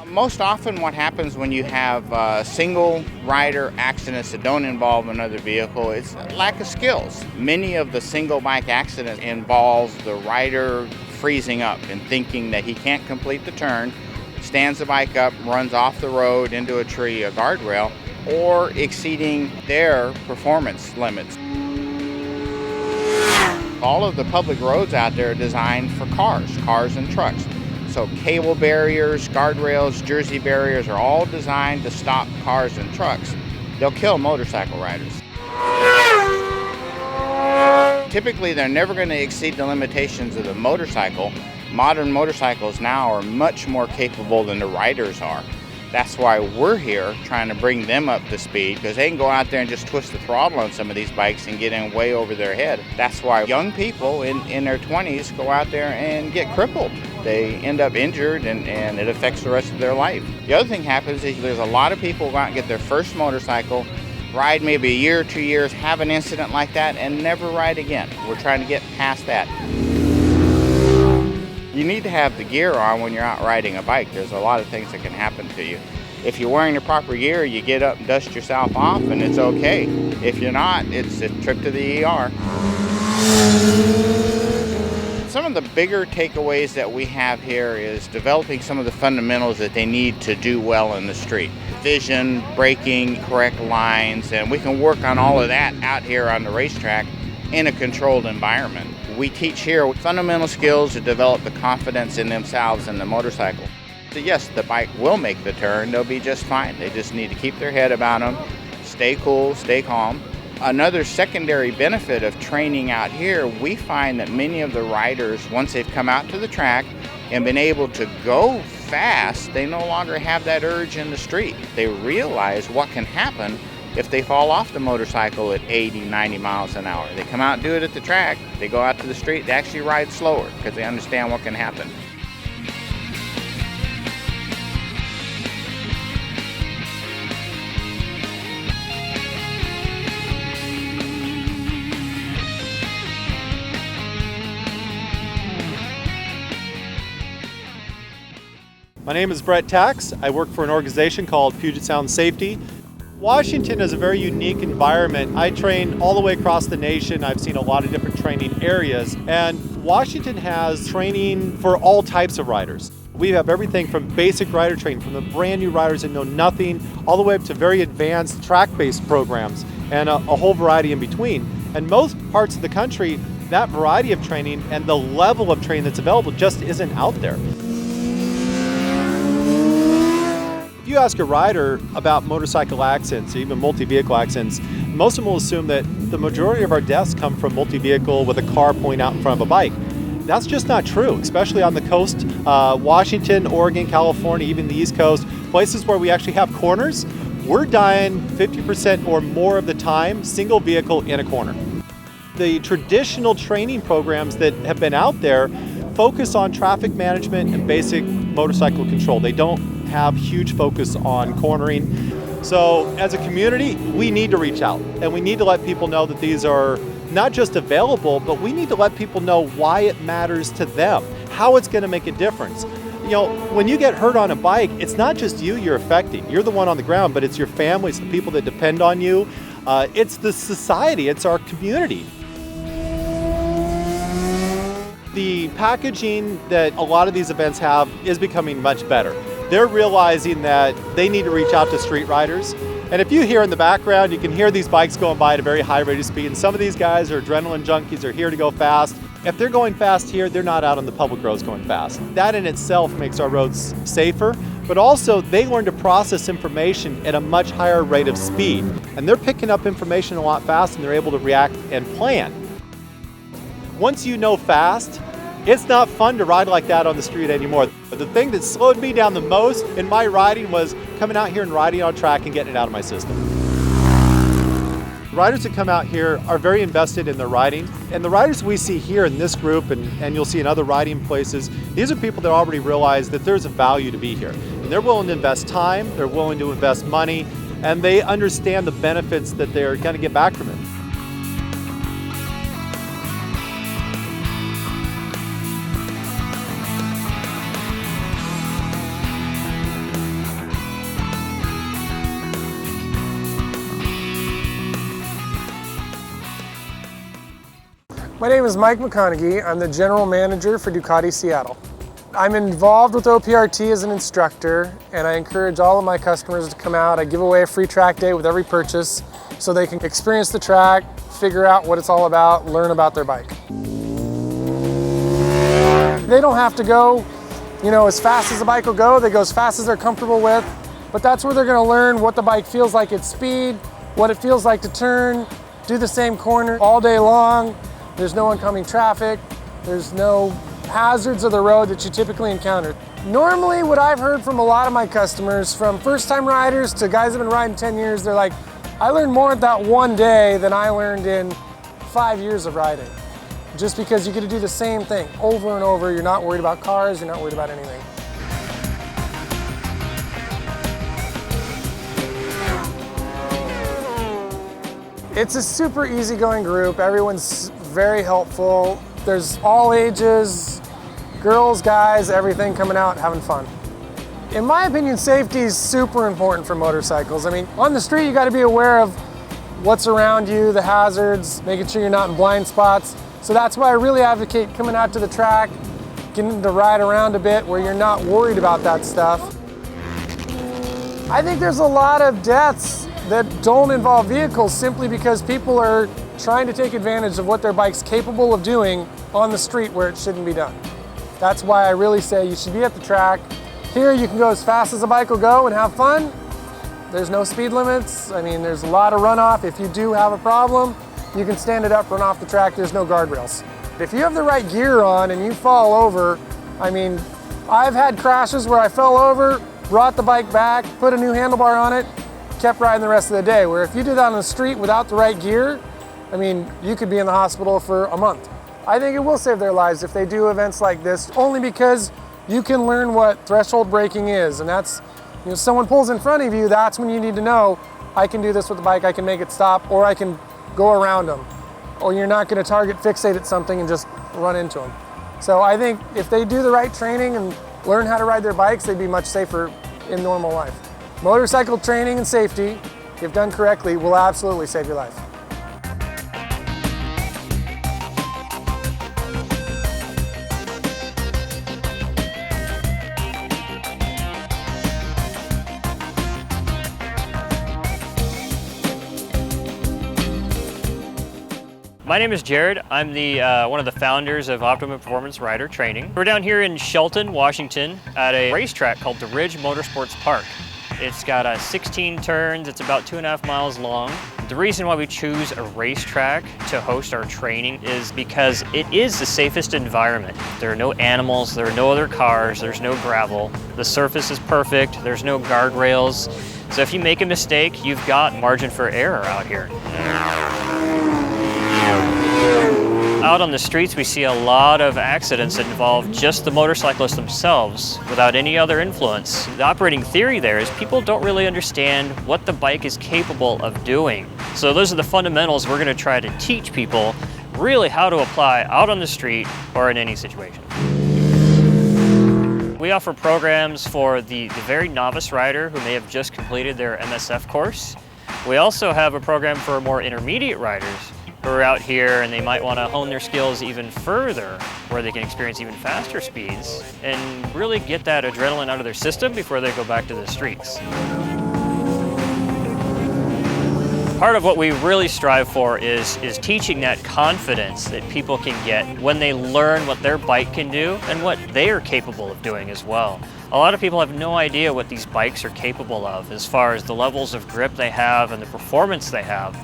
Most often what happens when you have single rider accidents that don't involve another vehicle is lack of skills. Many of the single bike accidents involve the rider freezing up and thinking that he can't complete the turn, stands the bike up, runs off the road into a tree, a guardrail, or exceeding their performance limits. All of the public roads out there are designed for cars and trucks. So cable barriers, guardrails, jersey barriers are all designed to stop cars and trucks. They'll kill motorcycle riders. Typically, they're never going to exceed the limitations of the motorcycle. Modern motorcycles now are much more capable than the riders are. That's why we're here trying to bring them up to speed, because they can go out there and just twist the throttle on some of these bikes and get in way over their head. That's why young people in their 20s go out there and get crippled. They end up injured and it affects the rest of their life. The other thing happens is there's a lot of people who go out and get their first motorcycle, ride maybe a year or 2 years, have an incident like that, and never ride again. We're trying to get past that. You need to have the gear on when you're out riding a bike. There's a lot of things that can happen to you. If you're wearing the proper gear, you get up and dust yourself off and it's okay. If you're not, it's a trip to the ER. Some of the bigger takeaways that we have here is developing some of the fundamentals that they need to do well in the street. Vision, braking, correct lines, and we can work on all of that out here on the racetrack in a controlled environment. We teach here fundamental skills to develop the confidence in themselves and the motorcycle. So yes, the bike will make the turn. They'll be just fine. They just need to keep their head about them, stay cool, stay calm. Another secondary benefit of training out here, we find that many of the riders, once they've come out to the track and been able to go fast, they no longer have that urge in the street. They realize what can happen if they fall off the motorcycle at 80, 90 miles an hour. They come out and do it at the track, they go out to the street, they actually ride slower because they understand what can happen. My name is Bret. Tkacs. I work for an organization called Puget Sound Safety. Washington is a very unique environment. I train all the way across the nation. I've seen a lot of different training areas, and Washington has training for all types of riders. We have everything from basic rider training, from the brand new riders that know nothing, all the way up to very advanced track-based programs, and a whole variety in between. And most parts of the country, that variety of training and the level of training that's available just isn't out there. If you ask a rider about motorcycle accidents, or even multi-vehicle accidents, most of them will assume that the majority of our deaths come from multi-vehicle with a car pulling out in front of a bike. That's just not true, especially on the coast, Washington, Oregon, California, even the East Coast, places where we actually have corners. We're dying 50% or more of the time, single vehicle in a corner. The traditional training programs that have been out there focus on traffic management and basic motorcycle control. They don't have huge focus on cornering. So as a community, we need to reach out and we need to let people know that these are not just available, but we need to let people know why it matters to them, how it's going to make a difference. You know, when you get hurt on a bike, it's not just you you're affecting. You're the one on the ground, but it's your family, it's the people that depend on you. It's the society, it's our community. The packaging that a lot of these events have is becoming much better. They're realizing that they need to reach out to street riders. And if you hear in the background, you can hear these bikes going by at a very high rate of speed. And some of these guys are adrenaline junkies, they're here to go fast. If they're going fast here, they're not out on the public roads going fast. That in itself makes our roads safer, but also they learn to process information at a much higher rate of speed. And they're picking up information a lot faster and they're able to react and plan. Once you know fast, it's not fun to ride like that on the street anymore. But the thing that slowed me down the most in my riding was coming out here and riding on track and getting it out of my system. Riders that come out here are very invested in their riding. And the riders we see here in this group, and you'll see in other riding places, these are people that already realize that there's a value to be here. And they're willing to invest time, they're willing to invest money, and they understand the benefits that they're going to get back from it. My name is Mike McConaughey. I'm the General Manager for Ducati Seattle. I'm involved with OPRT as an instructor, and I encourage all of my customers to come out. I give away a free track day with every purchase so they can experience the track, figure out what it's all about, learn about their bike. They don't have to go, as fast as the bike will go. They go as fast as they're comfortable with, but that's where they're going to learn what the bike feels like at speed, what it feels like to turn, do the same corner all day long. There's no oncoming traffic. There's no hazards of the road that you typically encounter. Normally, what I've heard from a lot of my customers, from first-time riders to guys that have been riding 10 years, they're like, I learned more at that one day than I learned in 5 years of riding. Just because you get to do the same thing over and over. You're not worried about cars, you're not worried about anything. It's a super easygoing group. Everyone's very helpful. There's all ages, girls, guys, everything coming out, having fun. In my opinion, safety is super important for motorcycles. I mean, on the street, you got to be aware of what's around you, the hazards, making sure you're not in blind spots. So that's why I really advocate coming out to the track, getting to ride around a bit where you're not worried about that stuff. I think there's a lot of deaths that don't involve vehicles simply because people are trying to take advantage of what their bike's capable of doing on the street where it shouldn't be done. That's why I really say you should be at the track. Here you can go as fast as a bike will go and have fun. There's no speed limits. I mean, there's a lot of runoff. If you do have a problem, you can stand it up, run off the track. There's no guardrails. If you have the right gear on and you fall over, I mean, I've had crashes where I fell over, brought the bike back, put a new handlebar on it, kept riding the rest of the day. Where if you do that on the street without the right gear, I mean, you could be in the hospital for a month. I think it will save their lives if they do events like this, only because you can learn what threshold braking is, and that's, someone pulls in front of you, that's when you need to know, I can do this with the bike, I can make it stop, or I can go around them. Or you're not going to target fixate at something and just run into them. So I think if they do the right training and learn how to ride their bikes, they'd be much safer in normal life. Motorcycle training and safety, if done correctly, will absolutely save your life. My name is Jared. I'm the one of the founders of Optimum Performance Rider Training. We're down here in Shelton, Washington at a racetrack called the Ridge Motorsports Park. It's got 16 turns, it's about 2.5 miles long. The reason why we choose a racetrack to host our training is because it is the safest environment. There are no animals, there are no other cars, there's no gravel. The surface is perfect, there's no guardrails. So if you make a mistake, you've got margin for error out here. Out on the streets, we see a lot of accidents that involve just the motorcyclists themselves without any other influence. The operating theory there is people don't really understand what the bike is capable of doing. So those are the fundamentals we're going to try to teach people really how to apply out on the street or in any situation. We offer programs for the very novice rider who may have just completed their MSF course. We also have a program for more intermediate riders who are out here and they might want to hone their skills even further, where they can experience even faster speeds and really get that adrenaline out of their system before they go back to the streets. Part of what we really strive for is teaching that confidence that people can get when they learn what their bike can do and what they are capable of doing as well. A lot of people have no idea what these bikes are capable of as far as the levels of grip they have and the performance they have.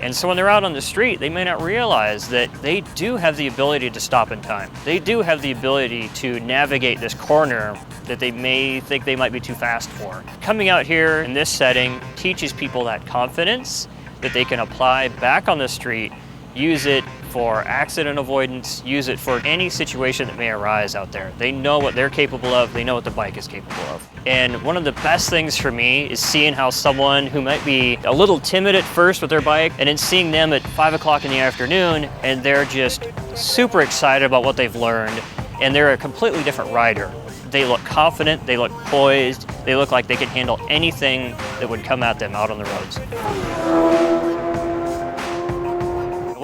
And so when they're out on the street, they may not realize that they do have the ability to stop in time. They do have the ability to navigate this corner that they may think they might be too fast for. Coming out here in this setting teaches people that confidence that they can apply back on the street, use it for accident avoidance, use it for any situation that may arise out there. They know what they're capable of, they know what the bike is capable of. And one of the best things for me is seeing how someone who might be a little timid at first with their bike, and then seeing them at 5 o'clock in the afternoon, and they're just super excited about what they've learned, and they're a completely different rider. They look confident, they look poised, they look like they can handle anything that would come at them out on the roads.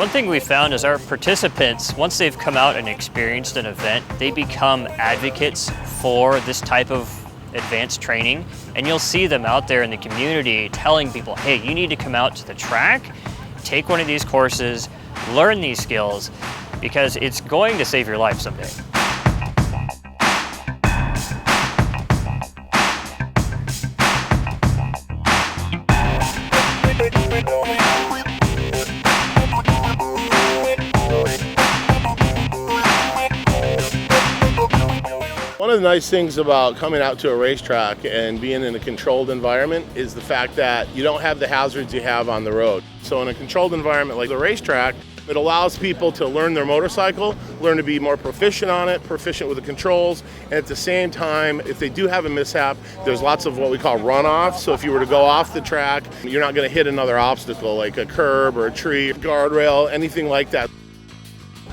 One thing we found is our participants, once they've come out and experienced an event, they become advocates for this type of advanced training. And you'll see them out there in the community telling people, hey, you need to come out to the track, take one of these courses, learn these skills, because it's going to save your life someday. One of the nice things about coming out to a racetrack and being in a controlled environment is the fact that you don't have the hazards you have on the road. So in a controlled environment like the racetrack, it allows people to learn their motorcycle, learn to be more proficient on it, proficient with the controls, and at the same time, if they do have a mishap, there's lots of what we call runoff. So if you were to go off the track, you're not going to hit another obstacle like a curb or a tree, guardrail, anything like that.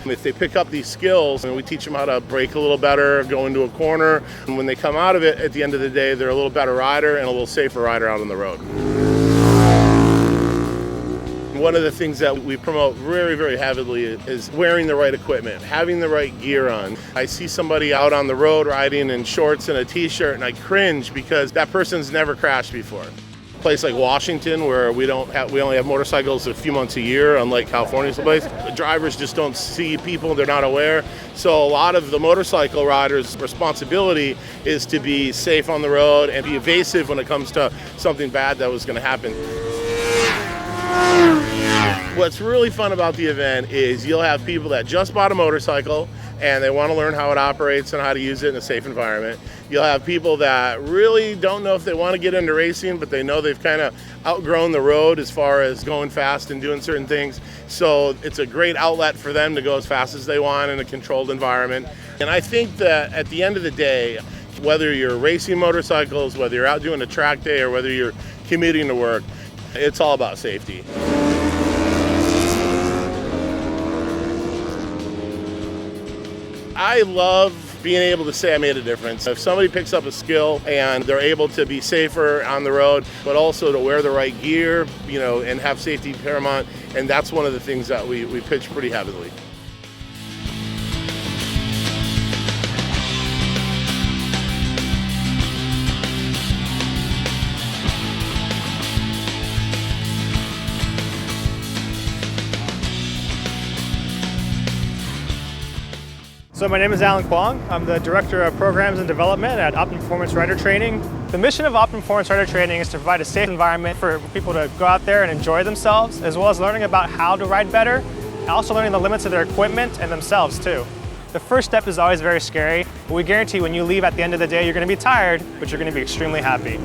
If they pick up these skills and we teach them how to brake a little better, go into a corner, and when they come out of it, at the end of the day, they're a little better rider and a little safer rider out on the road. One of the things that we promote very, very heavily is wearing the right equipment, having the right gear on. I see somebody out on the road riding in shorts and a t-shirt and I cringe because that person's never crashed before. A place like Washington, where we only have motorcycles a few months a year, unlike California's place. The drivers just don't see people, they're not aware. So a lot of the motorcycle riders' responsibility is to be safe on the road and be evasive when it comes to something bad that was going to happen. What's really fun about the event is you'll have people that just bought a motorcycle and they want to learn how it operates and how to use it in a safe environment. You'll have people that really don't know if they want to get into racing, but they know they've kind of outgrown the road as far as going fast and doing certain things. So it's a great outlet for them to go as fast as they want in a controlled environment. And I think that at the end of the day, whether you're racing motorcycles, whether you're out doing a track day, or whether you're commuting to work, it's all about safety. I love being able to say I made a difference. If somebody picks up a skill and they're able to be safer on the road, but also to wear the right gear, and have safety paramount, and that's one of the things that we pitch pretty heavily. So my name is Kwanh. I'm the Director of Programs and Development at Optimum Performance Rider Training. The mission of Optimum Performance Rider Training is to provide a safe environment for people to go out there and enjoy themselves, as well as learning about how to ride better, and also learning the limits of their equipment and themselves too. The first step is always very scary, but we guarantee when you leave at the end of the day, you're going to be tired, but you're going to be extremely happy.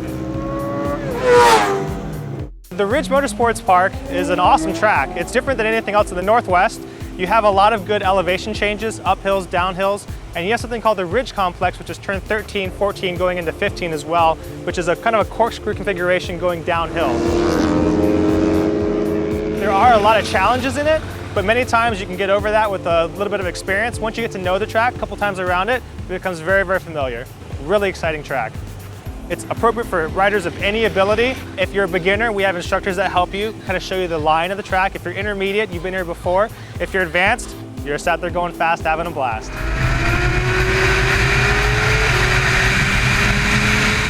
The Ridge Motorsports Park is an awesome track. It's different than anything else in the Northwest. You have a lot of good elevation changes, uphills, downhills, and you have something called the Ridge Complex, which is turn 13, 14, going into 15 as well, which is a kind of a corkscrew configuration going downhill. There are a lot of challenges in it, but many times you can get over that with a little bit of experience. Once you get to know the track, a couple times around it, it becomes very, very familiar. Really exciting track. It's appropriate for riders of any ability. If you're a beginner, we have instructors that help you, kind of show you the line of the track. If you're intermediate, you've been here before. If you're advanced, you're just out there going fast, having a blast.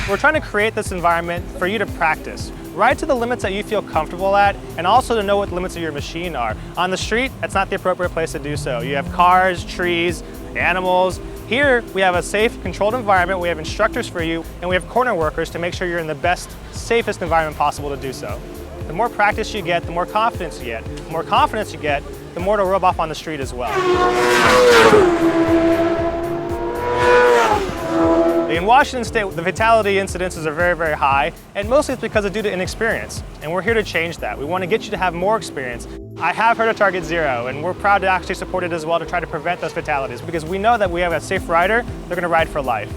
We're trying to create this environment for you to practice. Ride to the limits that you feel comfortable at, and also to know what the limits of your machine are. On the street, that's not the appropriate place to do so. You have cars, trees, animals. Here, we have a safe, controlled environment, we have instructors for you, and we have corner workers to make sure you're in the best, safest environment possible to do so. The more practice you get, the more confidence you get. The more confidence you get, the more it'll rub off on the street as well. In Washington State, the fatality incidences are very, very high, and mostly it's because of due to inexperience. And we're here to change that. We want to get you to have more experience. I have heard of Target Zero, and we're proud to actually support it as well to try to prevent those fatalities, because we know that we have a safe rider, they're going to ride for life.